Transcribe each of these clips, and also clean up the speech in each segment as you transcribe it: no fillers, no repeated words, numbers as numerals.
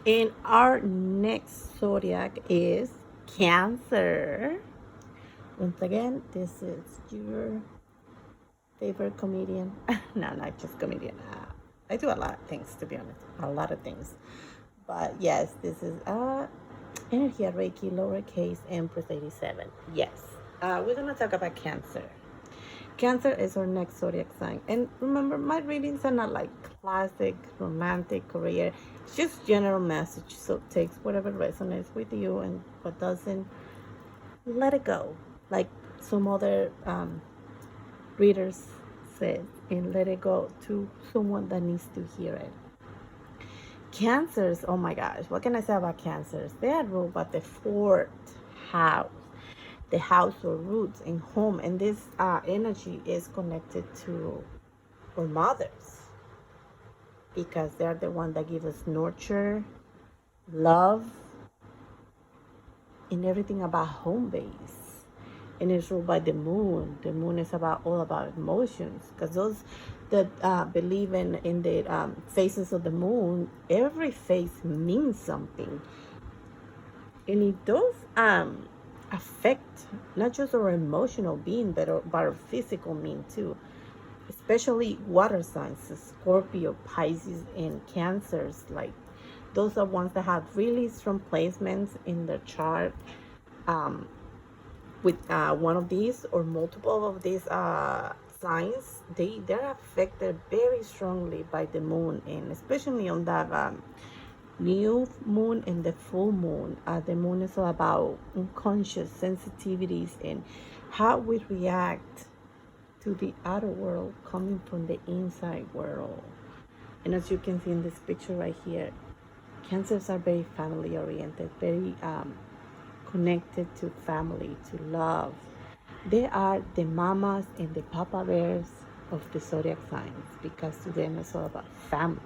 And our next zodiac is Cancer. Once again, this is your favorite comedian. No, not just comedian. I do a lot of things, to be honest. A lot of things. But yes, this is Energy Reiki, lowercase Empress 87. Yes. We're going to talk about Cancer. Cancer is our next zodiac sign. And remember, my readings are not like classic, romantic, career. It's just general message. So take whatever resonates with you and what doesn't, let it go. Like some other readers said, and let it go to someone that needs to hear it. Cancers, oh my gosh, what can I say about cancers? They are ruled by the fourth house, the house or roots and home, and this energy is connected to our mothers because they're the one that give us nurture, love, and everything about home base. And it's ruled by the moon. The moon is about all about emotions because those that believe in the phases of the moon, every phase means something, and it does affect not just our emotional being but our physical being too, especially water signs, Scorpio, Pisces, and Cancers. Like those are ones that have really strong placements in the chart, with one of these or multiple of these signs. They're affected very strongly by the moon, and especially on that new moon and the full moon. The moon is all about unconscious sensitivities and how we react to the outer world coming from the inside world. And as you can see in this picture right here, Cancers are very family oriented, very connected to family, to love. They are the mamas and the papa bears of the zodiac signs because to them it's all about family,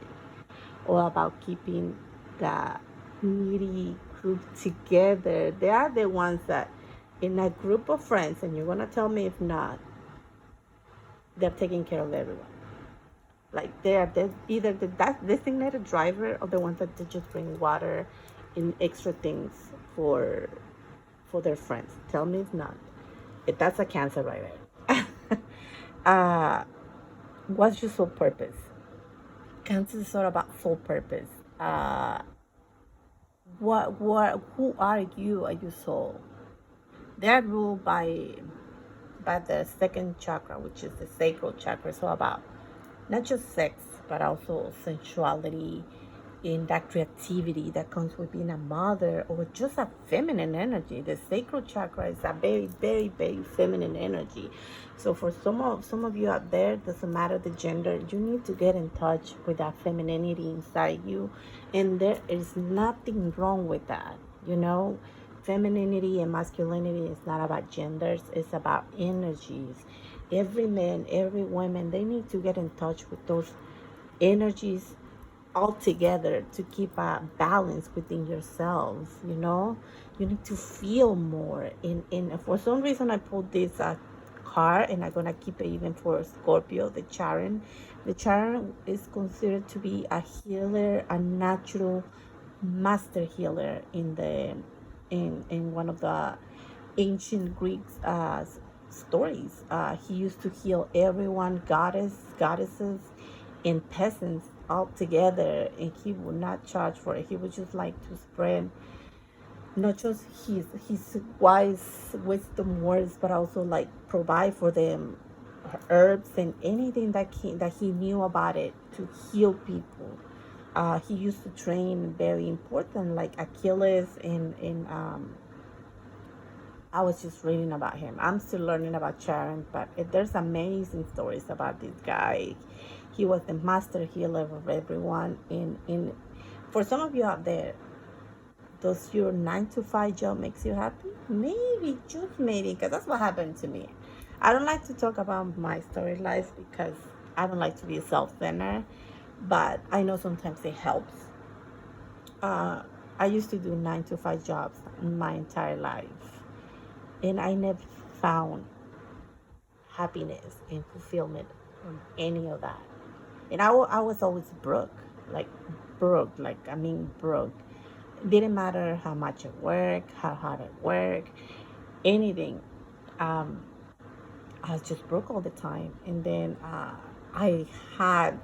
all about keeping the needy group together. They are the ones that, in a group of friends, and you're gonna tell me if not, they're taking care of everyone. Like they're either the that designated driver or the ones that they just bring water and extra things for their friends. Tell me if not. If that's a Cancer right there. uh, what's your soul purpose? Cancer is all about soul purpose. Who are you? Are you soul? They're ruled by the second chakra, which is the sacral chakra. It's all about not just sex, but also sensuality and that creativity that comes with being a mother or just a feminine energy. The sacral chakra is a very, very, very feminine energy. So for some of you out there, doesn't matter the gender, you need to get in touch with that femininity inside you, and there is nothing wrong with that. You know, femininity and masculinity is not about genders; it's about energies. Every man, every woman, they need to get in touch with those energies all together to keep a balance within yourselves. You know, you need to feel more. In for some reason, I pulled this card, and I'm gonna keep it even for Scorpio. The Charon is considered to be a healer, a natural master healer in the in one of the ancient Greeks stories. He used to heal everyone, goddesses, and peasants all together, and he would not charge for it. He would just like to spread not just his wise wisdom words, but also like provide for them herbs and anything that he knew about it to heal people. He used to train very important like Achilles and I was just reading about him. I'm still learning about Sharon, but there's amazing stories about this guy. He was the master healer of everyone. In for some of you out there, does your 9 to 5 job makes you happy? Maybe, just maybe, because that's what happened to me. I don't like to talk about my story life because I don't like to be self-centered, but I know sometimes it helps. I used to do 9 to 5 jobs my entire life, and I never found happiness and fulfillment from any of that. And I was always broke, like broke, like, I mean, broke. Didn't matter how much I work, how hard I work, anything. Um, I was just broke all the time. And then I had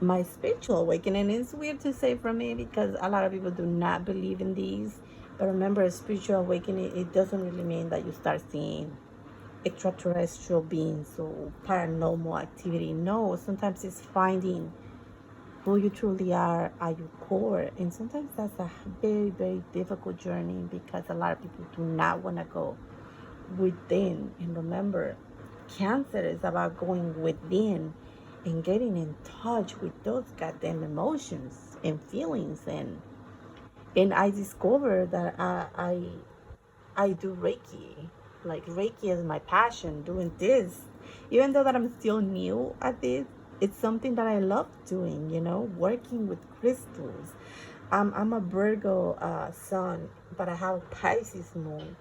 my spiritual awakening. It's weird to say for me because a lot of people do not believe in these. But remember, a spiritual awakening, it doesn't really mean that you start seeing extraterrestrial beings or paranormal activity. No, sometimes it's finding who you truly are at your core. And sometimes that's a very, very difficult journey because a lot of people do not want to go within. And remember, Cancer is about going within and getting in touch with those goddamn emotions and feelings. And I discovered that I do Reiki. Like, Reiki is my passion, doing this. Even though that I'm still new at this, it's something that I love doing, working with crystals. I'm a Virgo sun, but I have a Pisces moon.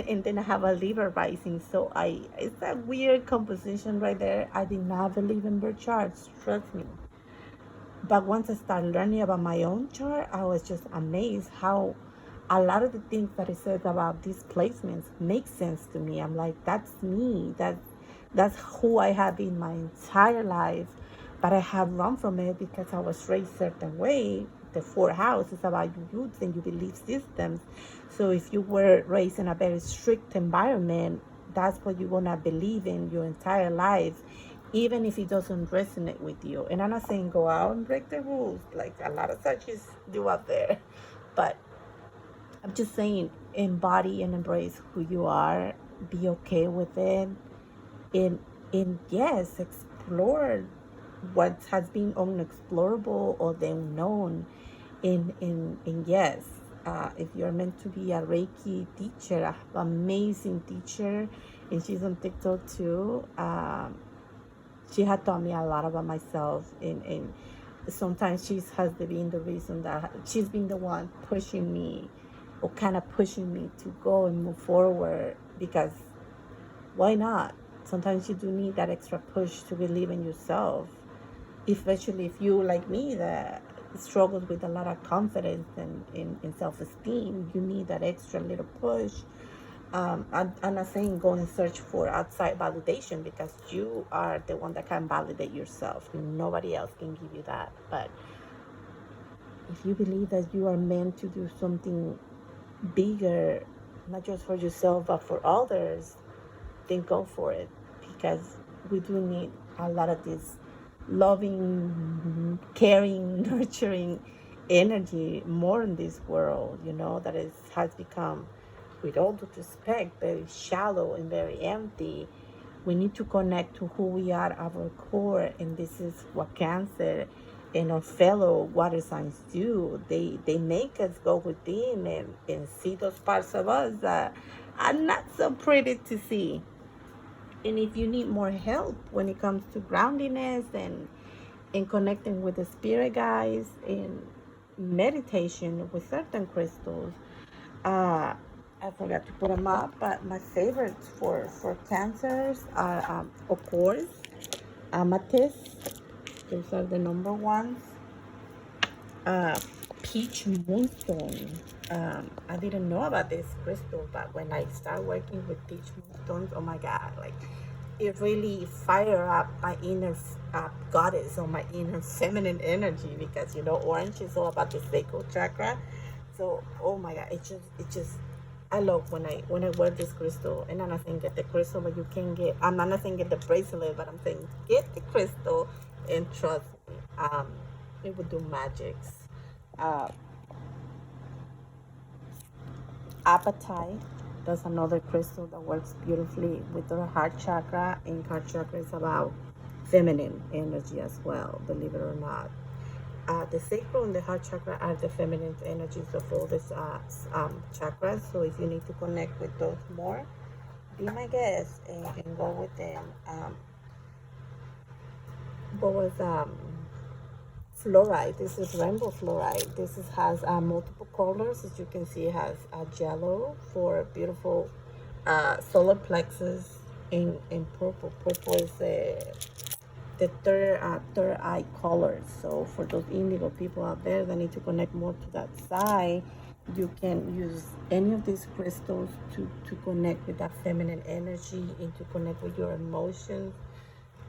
And then I have a Libra rising. So it's a weird composition right there. I did not believe in birth charts, trust me. But once I started learning about my own chart, I was just amazed how a lot of the things that it says about these placements make sense to me. I'm like, that's me. That's who I have been my entire life. But I have run from it because I was raised a certain way. The fourth house is about your roots and your belief systems. So if you were raised in a very strict environment, that's what you're gonna believe in your entire life, even if it doesn't resonate with you. And I'm not saying go out and break the rules like a lot of such do out there, but I'm just saying embody and embrace who you are, be okay with it, and yes, explore what has been unexplorable or the unknown. And yes, if you're meant to be a Reiki teacher, an amazing teacher, and she's on TikTok too. She had taught me a lot about myself, and sometimes she has been the reason that she's been the one pushing me, or kind of pushing me to go and move forward, because why not? Sometimes you do need that extra push to believe in yourself, especially if you, like me, that struggles with a lot of confidence and in self-esteem. You need that extra little push. I'm not saying go and search for outside validation, because you are the one that can validate yourself. Nobody else can give you that. But if you believe that you are meant to do something bigger, not just for yourself but for others, then go for it, because we do need a lot of this loving, caring, nurturing energy more in this world, that has become, with all due respect, very shallow and very empty. We need to connect to who we are at our core, and this is what Cancer and our fellow water signs do. They make us go within and see those parts of us that are not so pretty to see. And if you need more help when it comes to groundiness and connecting with the spirit guides and meditation with certain crystals, I forgot to put them up, but my favorites for cancers are, of course, amethyst. Those are the number ones. Peach Moonstone. I didn't know about this crystal, but when I start working with peach moonstones, oh my god, like, it really fire up my inner goddess, or my inner feminine energy, because orange is all about the sacral chakra. So oh my god, it just I love when I wear this crystal. And I'm not saying get the crystal, but you can get, I'm not saying get the bracelet, but I'm saying get the crystal, and trust me, it would do magics. uh Apatite, that's another crystal that works beautifully with the heart chakra, and heart chakra is about feminine energy as well, believe it or not. The sacral and the heart chakra are the feminine energies of all these chakras. So if you need to connect with those more, be my guest and go with them. What was Fluoride? This is rainbow fluoride. Has multiple colors. As you can see, it has yellow for beautiful solar plexus, in purple. Purple is the third eye color. So for those indigo people out there that need to connect more to that side, you can use any of these crystals to connect with that feminine energy and to connect with your emotions.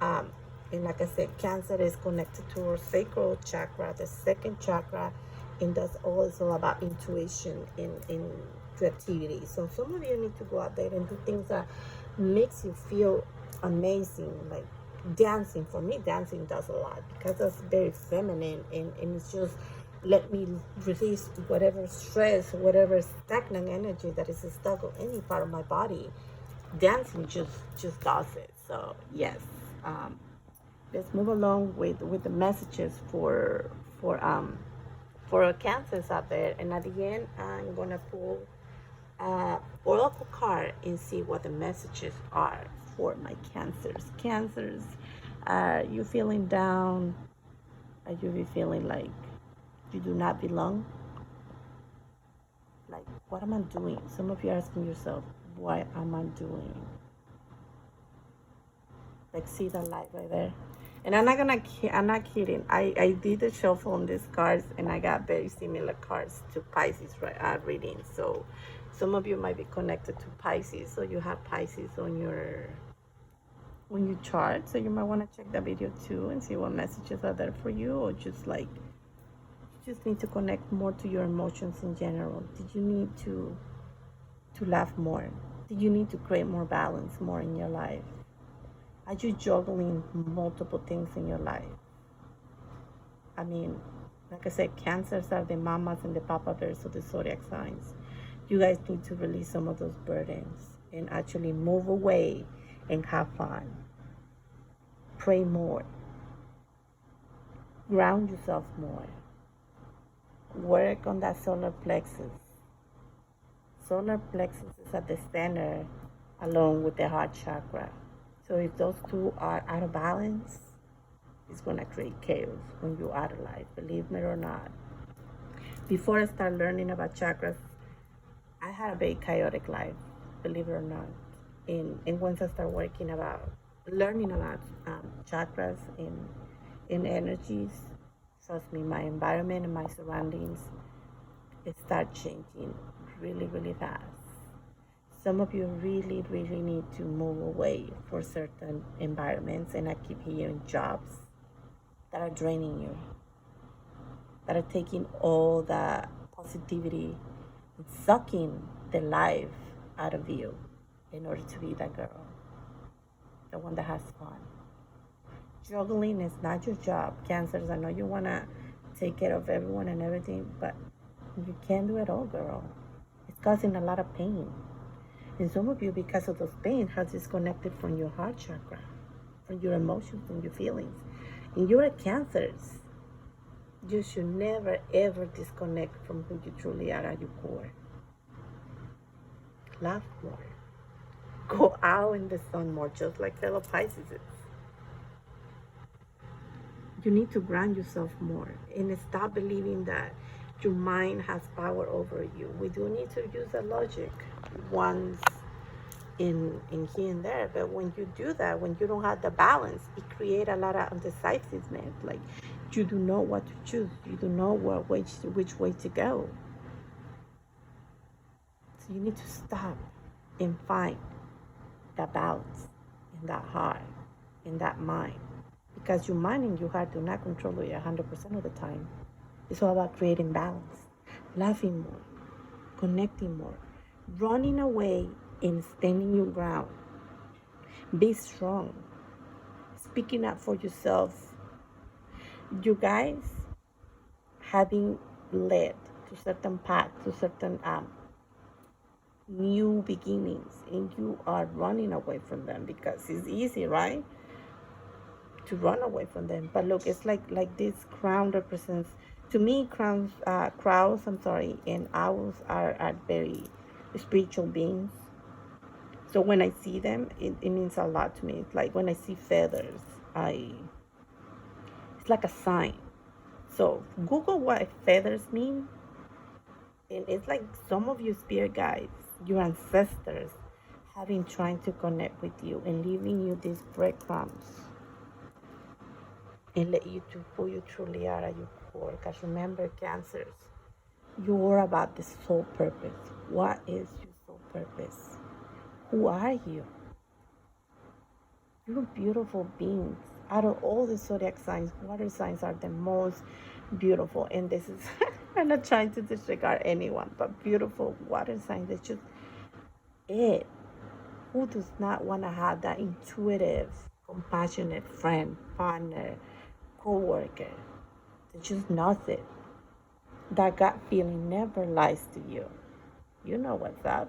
um, and like I said, Cancer is connected to our sacral chakra, the second chakra, and that's also about intuition and creativity. So some of you need to go out there and do things that makes you feel amazing, like dancing. For me, dancing does a lot because that's very feminine, and it's just let me release whatever stress, whatever stagnant energy that is stuck on any part of my body. Dancing just does it. So yes, um, let's move along with the messages for our cancers out there. And at the end, I'm gonna pull oracle card and see what the messages are for my cancers. Are you feeling down? Are you feeling like you do not belong? Like, what am I doing? Some of you are asking yourself, what am I doing? Like, see the light right there. And I'm not kidding. I did the shuffle on these cards, and I got very similar cards to Pisces reading. So some of you might be connected to Pisces, so you have Pisces on your chart. So you might want to check that video too and see what messages are there for you, or just like you just need to connect more to your emotions in general. Did you need to laugh more? Did you need to create more balance more in your life? Are you juggling multiple things in your life? I mean, like I said, cancers are the mamas and the papa bears of the zodiac signs. You guys need to release some of those burdens and actually move away and have fun. Pray more. Ground yourself more. Work on that solar plexus. Solar plexus is at the center along with the heart chakra. So if those two are out of balance, it's going to create chaos when you're out of life, believe me or not. Before I start learning about chakras, I had a very chaotic life, believe it or not. And once I start learning about chakras and energies, trust me, my environment and my surroundings, it start changing really, really fast. Some of you really, really need to move away for certain environments, and I keep hearing jobs that are draining you, that are taking all the positivity and sucking the life out of you in order to be that girl, the one that has fun. Juggling is not your job. Cancers, I know you want to take care of everyone and everything, but you can't do it all, girl. It's causing a lot of pain. And some of you, because of those pains, have disconnected from your heart chakra, from your emotions, from your feelings. And you're a Cancers. You should never, ever disconnect from who you truly are at your core. Laugh more. Go out in the sun more, just like fellow Pisces is. You need to ground yourself more and stop believing that your mind has power over you. We do need to use the logic once in here and there, but when you do that, when you don't have the balance, it creates a lot of indecisiveness. Like, you do know what to choose, you do know which way to go. So you need to stop and find that balance in that heart, in that mind, because your mind and your heart do not control you 100% of the time. It's all about creating balance, laughing more, connecting more, running away and standing your ground. Be strong, speaking up for yourself. You guys having led to certain paths, to certain new beginnings, and you are running away from them because it's easy, right, to run away from them. But look, it's like this crown represents, to me, crows, and owls are very spiritual beings. So when I see them, it means a lot to me. It's like when I see feathers, it's like a sign. So Google what feathers mean, and it's like some of you spirit guides, your ancestors, have been trying to connect with you and leaving you these breadcrumbs and let you to who you truly are at your core. Because remember, Cancers, you're about the soul purpose. What is your soul purpose? Who are you? You're beautiful beings. Out of all the zodiac signs, water signs are the most beautiful. And this is, I'm not trying to disregard anyone, but beautiful water signs, it's just it. Who does not want to have that intuitive, compassionate friend, partner, co-worker that just knows it? That gut feeling never lies to you. You know what's up.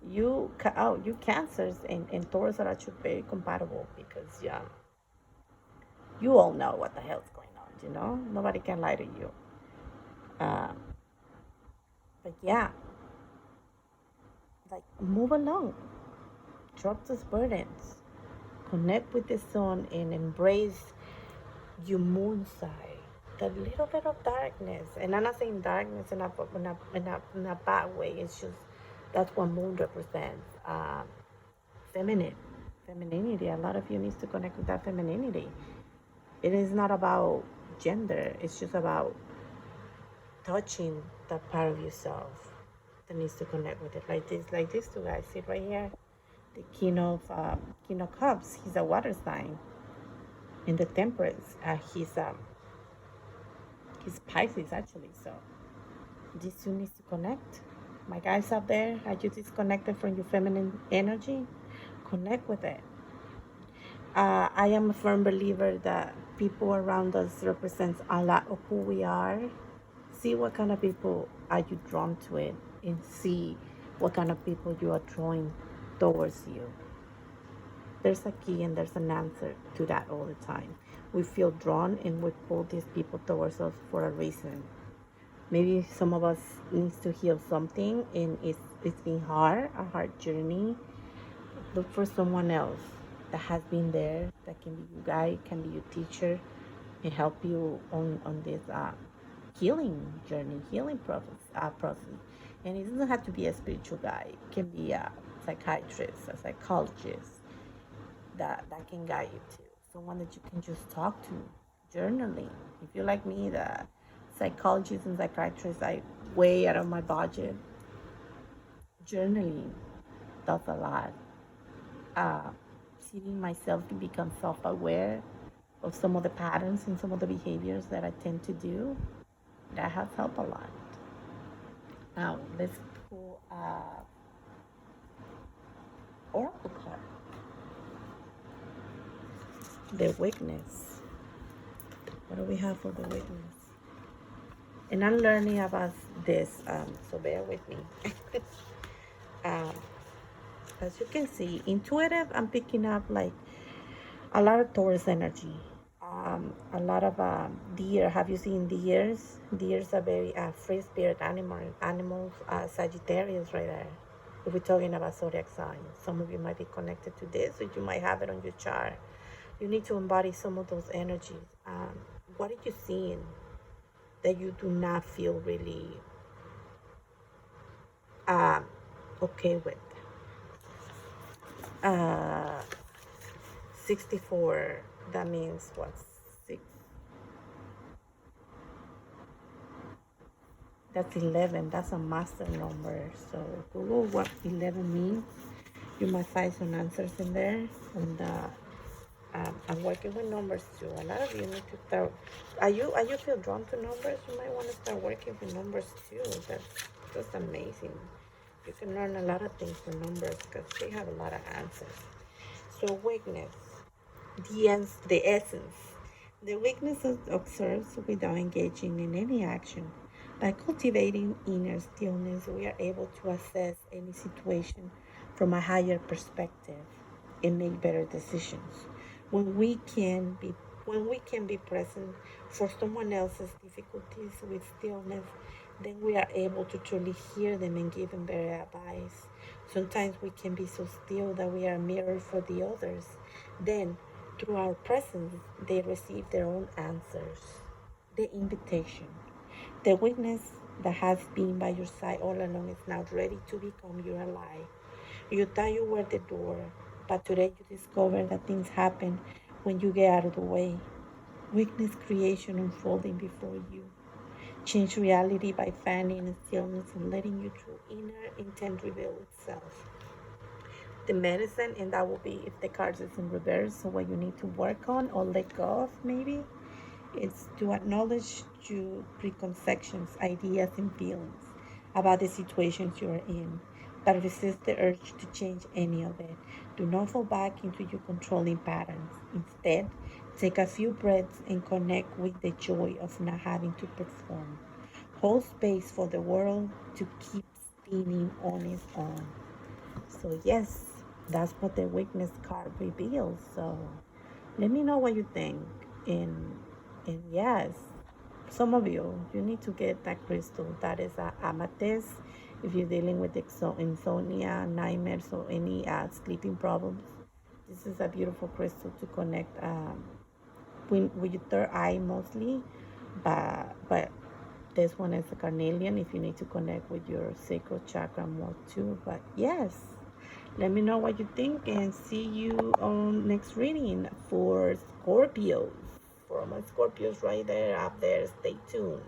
You Cancers and Taurus are actually very compatible because yeah, you all know what the hell's going on. Nobody can lie to you. Uh, but yeah, like move along, drop those burdens, connect with the sun, and embrace your moon side. That little bit of darkness, and I'm not saying darkness in a bad way. It's just that's what moon represents. Feminine, femininity. A lot of you needs to connect with that femininity. It is not about gender. It's just about touching that part of yourself that needs to connect with it. Like these two guys. See right here, the King of Cups. He's a water sign. In the Temperance, he's Pisces actually. So these two needs to connect. My guys out there, are you disconnected from your feminine energy? Connect with it. I am a firm believer that people around us represents a lot of who we are. See what kind of people are you drawn to it, and see what kind of people you are drawing towards you. There's a key and there's an answer to that all the time. We feel drawn and we pull these people towards us for a reason. Maybe some of us needs to heal something and it's been hard, a hard journey. Look for someone else that has been there, that can be your guide, can be your teacher, and help you on this healing journey, healing process. And it doesn't have to be a spiritual guide. It can be a psychiatrist, a psychologist that can guide you to. Someone that you can just talk to, journaling. If you're like me, the psychologists and psychiatrists, I way out of my budget. Journaling does a lot. uh, Seeing myself to become self-aware of some of the patterns and some of the behaviors that I tend to do, that has helped a lot. Now let's pull oracle card, the weakness. What do we have for the weakness? And I'm learning about this, so bear with me. um, as you can see, intuitive, I'm picking up like a lot of Taurus energy. A lot of deer. Have you seen deers? Deers are very free spirit animals. Sagittarius right there. If we're talking about zodiac signs, some of you might be connected to this, or you might have it on your chart. You need to embody some of those energies. What are you seeing that you do not feel really okay with? Uh, 64. That means what? Six. That's 11. That's a master number. So Google what 11 means. You might find some answers in there. And I'm working with numbers too. A lot of you need to start. Are you feel drawn to numbers? You might want to start working with numbers too. That's amazing. You can learn a lot of things with numbers because they have a lot of answers. So weakness, the essence. The weakness is observed without engaging in any action. By cultivating inner stillness, we are able to assess any situation from a higher perspective and make better decisions. When we can be when we can be present for someone else's difficulties with stillness, then we are able to truly hear them and give them better advice. Sometimes we can be so still that we are a mirror for the others. Then, through our presence, they receive their own answers. The invitation. The witness that has been by your side all along is now ready to become your ally. You thought you were the door, but today you discover that things happen when you get out of the way. Weakness creation unfolding before you. Change reality by finding in stillness and letting your true inner intent reveal itself. The medicine, and that will be if the cards is in reverse. So what you need to work on or let go of, maybe, is to acknowledge your preconceptions, ideas, and feelings about the situations you are in, but resist the urge to change any of it. Do not fall back into your controlling patterns. Instead, take a few breaths and connect with the joy of not having to perform. Hold space for the world to keep spinning on its own. So yes, that's what the weakness card reveals. So let me know what you think. And yes, some of you need to get that crystal. That is a amethyst. If you're dealing with insomnia, nightmares, or any sleeping problems, this is a beautiful crystal to connect with your third eye mostly. But this one is a carnelian if you need to connect with your sacral chakra more too. But yes, let me know what you think and see you on next reading for Scorpios. For my Scorpios right there, up there, stay tuned.